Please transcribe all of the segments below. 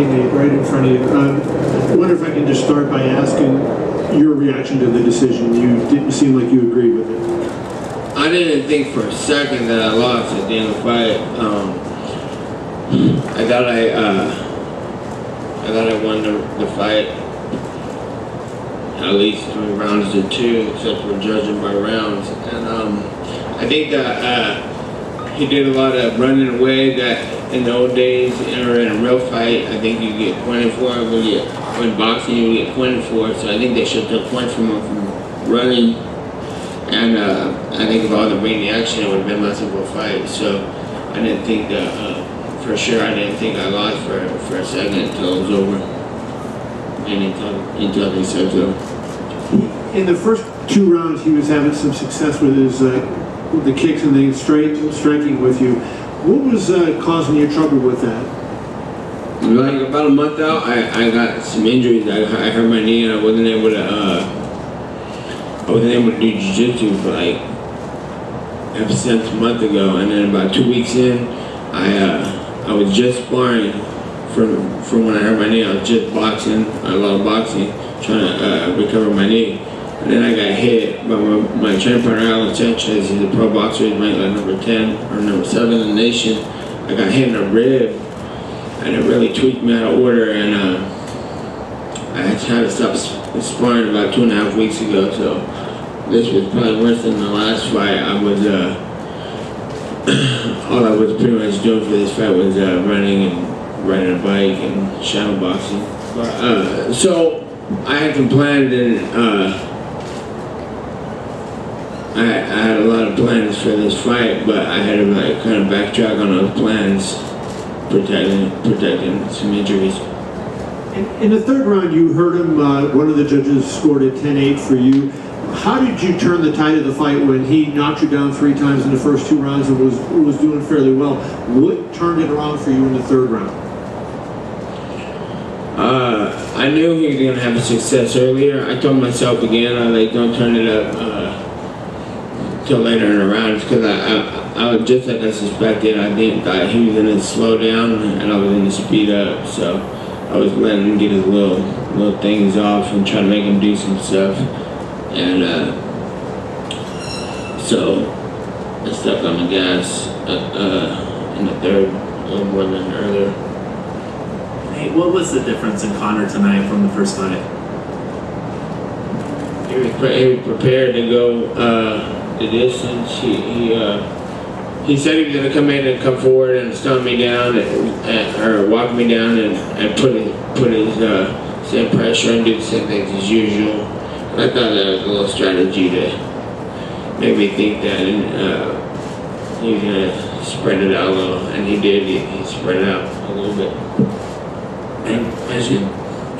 hanging right in front of you. I wonder if I can just start by asking your reaction to the decision. You didn't seem like you agreed with it. I didn't think for a second that I lost at the end of the fight. I thought I won the fight at least 3 rounds to 2, except for judging by rounds. And I think that he did a lot of running away that in the old days, or in a real fight, I think you get pointed for. When boxing, you get pointed for. So I think they should have points from him from running. And I think if all the ring action, it would have been less of a fight. So I didn't think that, for sure, I didn't think I lost for a second until it was over. And until they said so. In the first 2 rounds, he was having some success with his with the kicks and the striking with you. What was causing you trouble with that? Like about a month out, I got some injuries. I hurt my knee and I wasn't able to do jiu-jitsu for like ever since a month ago. And then about 2 weeks in, I was just sparring from when I hurt my knee. I was just boxing, a lot of boxing, trying to recover my knee. And then I got hit by my training partner, Alan Sanchez. He's a pro boxer. He's ranked like number 10 or number 7 in the nation. I got hit in the rib, and it really tweaked me out of order. And I had to stop sparring about 2.5 weeks ago. So this was probably worse than the last fight. I was all I was pretty much doing for this fight was running and riding a bike and shadow boxing. So I had some plans, and I had a lot of plans for this fight, but I had to like kind of backtrack on those plans, protecting some injuries. In the 3rd round, you heard him. One of the judges scored a 10-8 for you. How did you turn the tide of the fight when he knocked you down 3 times in the first 2 rounds and was doing fairly well? What turned it around for you in the 3rd round? I knew he was going to have a success earlier. I told myself again, don't turn it up till later in the rounds, because I was just like I suspected. I think that he was going to slow down and I was going to speed up. So I was letting him get his little things off and trying to make him do some stuff. And so I stepped on the gas in the 3rd a little more than earlier. Hey, what was the difference in Conor tonight from the first fight? He was prepared to go the distance. He said he was going to come in and come forward and stomp me down or walk me down and put his same pressure and do the same things as usual. And I thought that was a little strategy to make me think that he was going to spread it out a little, and he did. He spread it out a little bit. And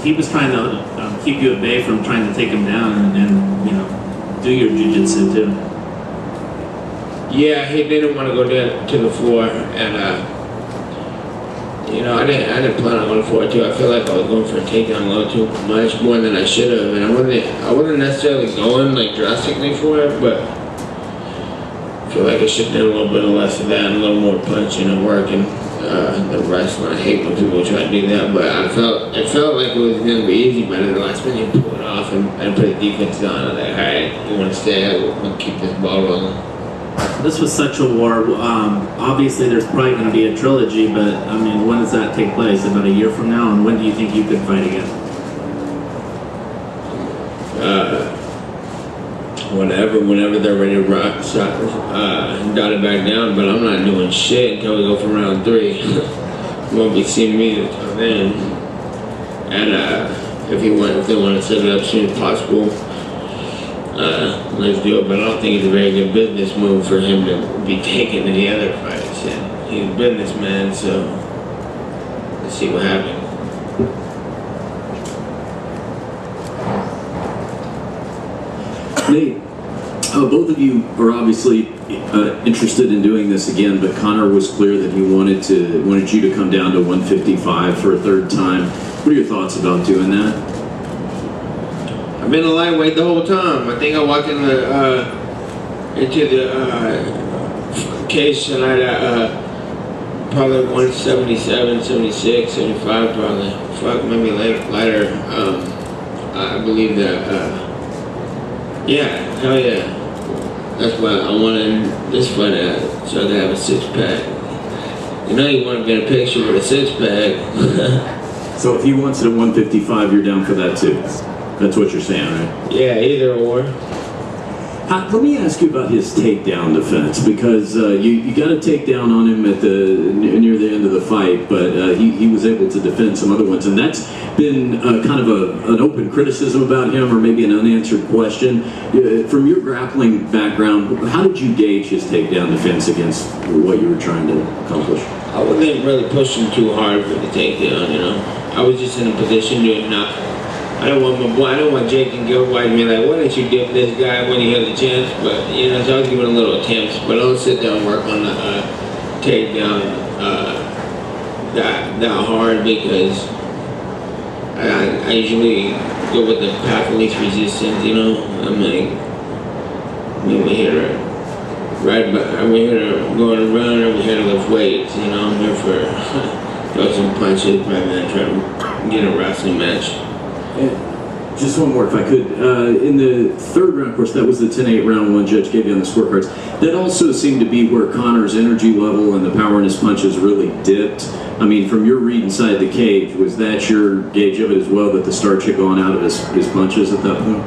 he was trying to keep you at bay from trying to take him down and do your jiu-jitsu too. Yeah, he didn't want to go down to the floor, and I didn't plan on going for it too. I feel like I was going for a takedown a little too much, more than I should have, and I wasn't necessarily going like drastically for it, but I feel like I should have done a little bit less of that, and a little more punching and working. The wrestling, I hate when people try to do that, but it felt like it was going to be easy, but at the last minute you pull it off and put the defense on. I was like, alright, you want to stay, we'll keep this ball rolling. This was such a war. Obviously there's probably going to be a trilogy, but I mean, when does that take place? About a year from now? And when do you think you could fight again? Whenever they're ready to rock, dot it back down, but I'm not doing shit until we go from round 3. You won't be seeing me until then. And if they want to set it up as soon as possible, let's do it. But I don't think it's a very good business move for him to be taking any other fights. And he's a businessman, so let's see what happens. Nate, both of you are obviously interested in doing this again, but Conor was clear that he wanted you to come down to 155 for a 3rd time. What are your thoughts about doing that? I've been a lightweight the whole time. I think I walked into the cage tonight probably 177, 76, 75 probably. Fuck, maybe lighter. I believe that, yeah, hell yeah. That's why I wanted this fight so I could have a six-pack. You know you want to get a picture with a six-pack. So if he wants it at 155, you're down for that too. That's what you're saying, right? Yeah, either or. Let me ask you about his takedown defense, because you got a takedown on him at near the end of the fight, but he was able to defend some other ones, and that's been kind of an open criticism about him, or maybe an unanswered question. From your grappling background, how did you gauge his takedown defense against what you were trying to accomplish? I wasn't really pushing too hard for the takedown, you know. I was just in a position to not. I don't want Jake and Gilroy to be like, why didn't you dip this guy when you had the chance? But, you know, so I was giving a little attempts, but I don't sit down and work on the takedown that hard, because I usually go with the path of least resistance, you know. I'm like, we're here to ride, but we're here to go around, and we're here to lift weights, you know. I'm here for throw some punches, maybe try to get a wrestling match. Just one more, if I could. In the third round, of course, that was the 10-8 round one judge gave you on the scorecards. That also seemed to be where Conor's energy level and the power in his punches really dipped. I mean, from your read inside the cage, was that your gauge of it as well, that the starch had gone out of his punches at that point?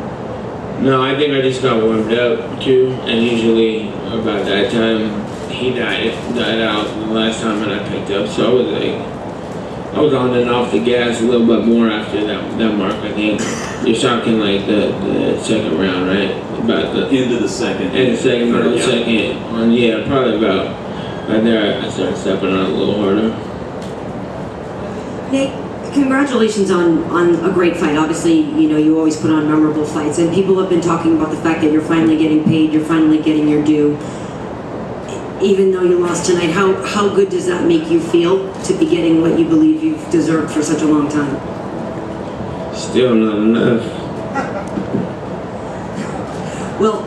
No, I think I just got warmed up too, and usually about that time he died out the last time that I picked up. So I was on and off the gas a little bit more after that mark, I think. You're talking like the second round, right? About the end of the second. End of the second, middle of the second. Yeah, probably about right there. I started stepping on it a little harder. Nate, congratulations on a great fight. Obviously, you know, you always put on memorable fights, and people have been talking about the fact that you're finally getting paid, you're finally getting your due. Even though you lost tonight, how good does that make you feel to be getting what you believe you've deserved for such a long time? Still not enough. Well,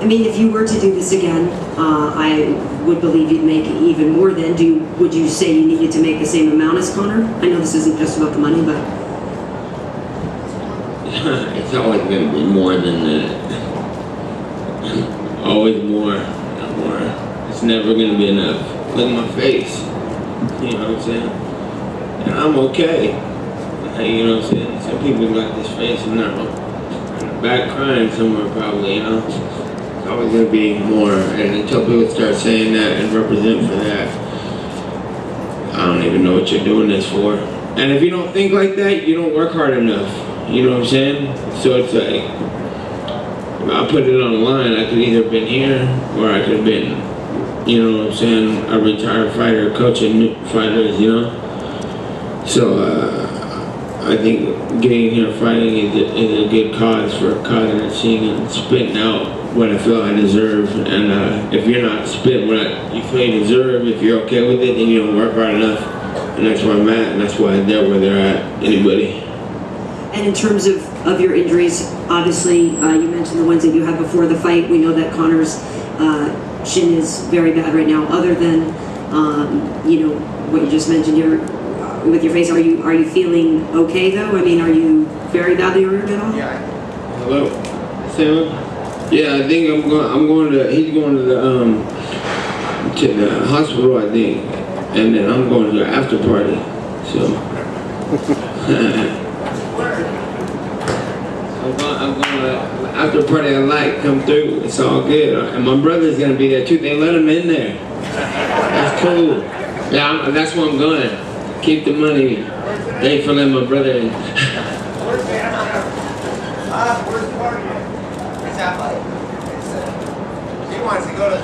I mean, if you were to do this again, I would believe you'd make even more then. Would you say you needed to make the same amount as Conor? I know this isn't just about the money, but... It's always going to be more than that. Always more. It's never going to be enough. Look at my face. You know what I'm saying? And I'm okay. You know what I'm saying? Some people got this face and they're in the back crying somewhere probably, you know? It's always going to be more. And until people start saying that and represent for that, I don't even know what you're doing this for. And if you don't think like that, you don't work hard enough. You know what I'm saying? So it's like, I put it on the line. I could either have been here or I could have been, you know what I'm saying, a retired fighter coaching new fighters, you know? So I think getting here fighting is a good cause for causing a scene and spitting out what I feel I deserve. And if you're not spitting what you feel you deserve, if you're okay with it, then you don't work hard enough. And that's where I'm at, and that's why they're where they're at, anybody. And in terms of your injuries, obviously, you mentioned the ones that you had before the fight. We know that Conor's shin is very bad right now. Other than, you know, what you just mentioned here with your face, are you feeling okay though? I mean, are you very badly hurt at all? Yeah. Hello, Sam. Yeah, I think he's going to the hospital, I think, and then I'm going to the after party. So. I'm going to after party I like come through. It's all good, and my brother's gonna be there too. They let him in there. That's cool. Yeah, that's where I'm going. Keep the money. Thanks for letting my brother in. Where's the party? Where's that like?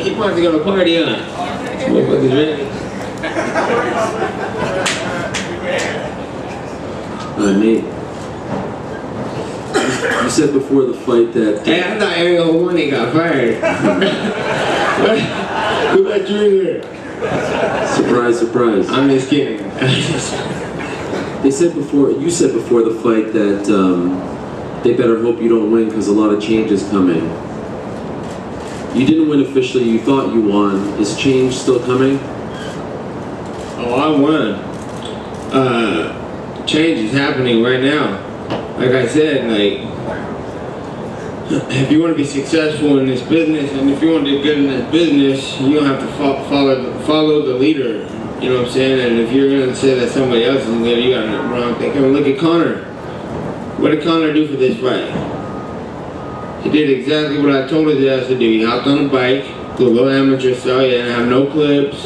He wants to go to Party, huh? Motherfucker's ready. Nate, you said before the fight that... Hey, I thought Ariel One got fired. Who got you in there? Surprise, surprise. I'm just kidding. You said before the fight that they better hope you don't win because a lot of change is coming. You didn't win officially, you thought you won. Is change still coming? Oh, I won. Change is happening right now. Like I said, like, if you want to be successful in this business, and if you want to do good in this business, you don't have to follow the leader. You know what I'm saying? And if you're gonna say that somebody else is the leader, you got the wrong thing. I mean, look at Conor. What did Conor do for this fight? He did exactly what I told his ass to do. He hopped on a bike, the little amateur style. He didn't have no clips.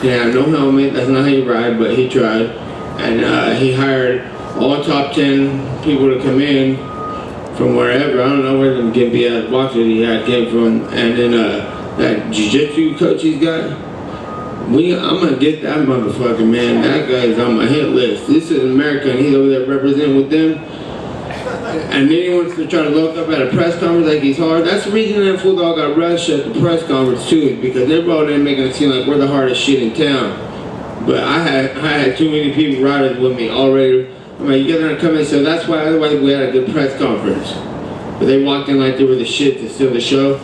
He didn't have no helmet. That's not how you ride, but he tried. And he hired all top 10 people to come in from wherever. I don't know where them gimpy ass boxers he had came from. And then that jiu-jitsu coach he's got, I'm gonna get that motherfucker, man. That guy's on my hit list. This is America, and he's over there representing with them. And then he wants to try to look up at a press conference like he's hard. That's the reason that fool dog got rushed at the press conference too, is because they're brought in making it seem like we're the hardest shit in town. But I had too many people riding with me already. I'm like, you guys aren't coming, so that's why otherwise we had a good press conference. But they walked in like they were the shit to steal the show.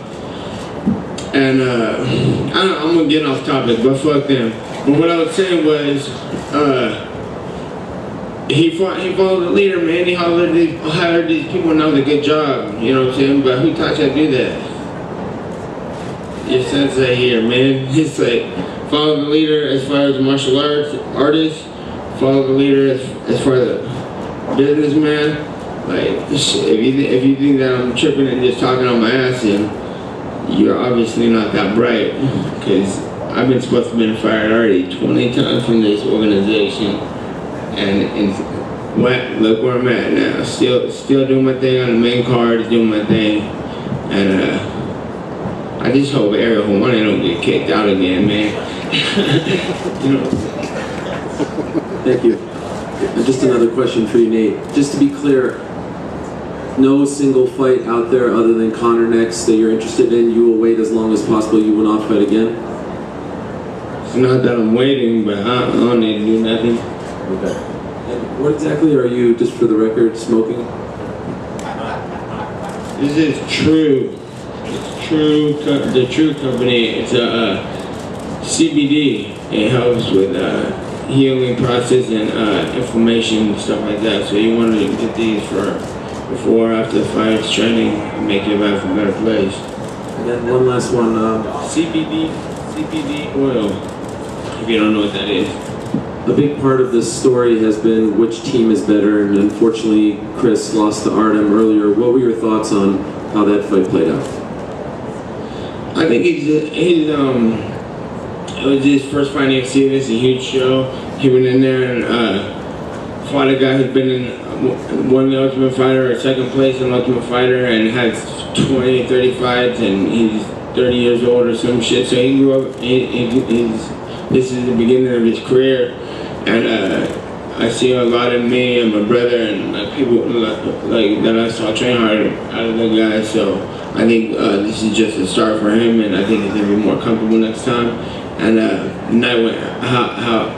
And I'm gonna get off topic, but fuck them. But what I was saying was, he followed the leader, man. He hired these people and that was a good job. You know what I'm saying? But who taught you how to do that? Your sensei here, man. It's like, follow the leader as far as the martial artist, follow the leader as far as the businessman. Like, if you think that I'm tripping and just talking on my ass, then you're obviously not that bright. Because I've been supposed to have been fired already 20 times from this organization. And look where I'm at now. Still doing my thing on the main card, doing my thing. And I just hope Ariel Hawani don't get kicked out again, man. You know. Thank you. And just another question for you, Nate. Just to be clear, no single fight out there other than Conor next that you're interested in. You will wait as long as possible. You will not fight again. It's not that I'm waiting, but I don't need to do nothing. Okay. And what exactly are you, just for the record, smoking? This is True. It's True, the True company. It's a CBD. It helps with healing process and inflammation and stuff like that. So you want to get these for before, after the fight, training, and make your life a better place. And then one last one. CBD oil. If you don't know what that is. A big part of this story has been which team is better, and unfortunately Chris lost to Artem earlier. What were your thoughts on how that fight played out? I think it was his first fight in UFC. This is a huge show. He went in there and fought a guy who's been in won the Ultimate Fighter or second place in Ultimate Fighter and had 20, 30 fights, and he's 30 years old or some shit. So he grew up. This is the beginning of his career. And I see a lot of me and my brother and people like that I saw train hard out of the guys. So I think this is just a start for him, and I think he's gonna be more comfortable next time. And the night went how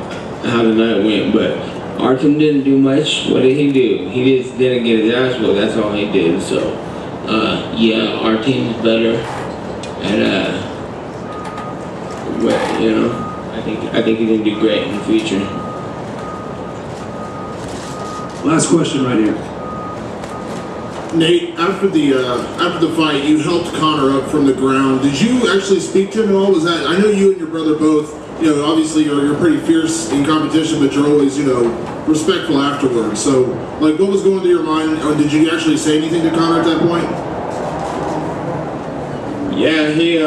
the night went, but Artem didn't do much. What did he do? He just didn't get his ass whooped. That's all he did. So yeah, our team's better, and but you know, I think he's gonna do great in the future. Last question right here. Nate, after the fight, you helped Conor up from the ground. Did you actually speak to him at all? Was that, I know you and your brother both, you know, obviously you're pretty fierce in competition, but you're always, you know, respectful afterwards. So, like, what was going through your mind? Or did you actually say anything to Conor at that point? Yeah, he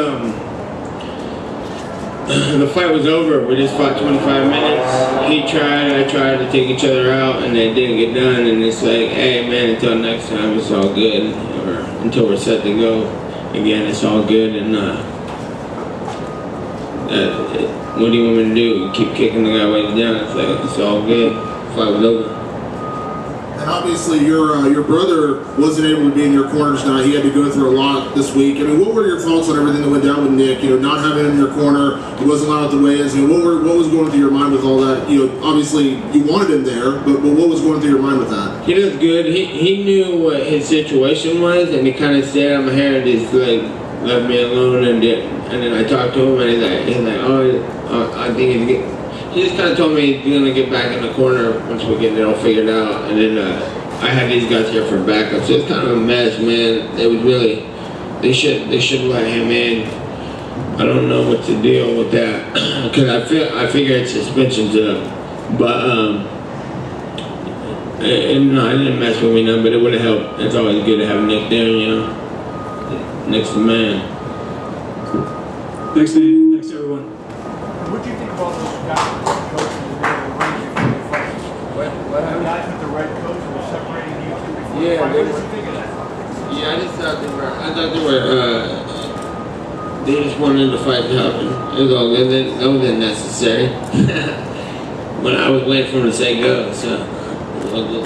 the fight was over. We just fought 25 minutes. He tried, I tried to take each other out, and it didn't get done. And it's like, hey man, until next time, it's all good. Or until we're set to go again, it's all good. And what do you want me to do? Keep kicking the guy way down? It's like, it's all good. The fight was over. And obviously your brother wasn't able to be in your corner tonight. He had to go through a lot this week. I mean, what were your thoughts on everything that went down with Nick? You know, not having him in your corner, he wasn't allowed to weigh in. You know, what was going through your mind with all that? You know, obviously you wanted him there, but what was going through your mind with that? He does good. He knew what his situation was, and he kind of stayed on my hair and just like left me alone. And then I talked to him, and he's like, oh, I think he's he just kind of told me he's gonna get back in the corner once we get it all figured out, and then I had these guys here for backup. So it's kind of a mess, man. It was really they should let him in. I don't know what the deal with that because I figure it's suspension's up, but no, it didn't mess with me none, but it would have helped. It's always good to have Nick there, you know, next to man. Thanks, Nate. Thanks, everyone. What do you think about those guys with the coach and the arranging for the fights? What The guys with the red coach and they're separating you two before Yeah, the fight. they What did were- you think of that? Yeah, I thought they were, they just wanted the fight to happen. It was all good. That wasn't necessary. When I was waiting for them to say go, so it was all good.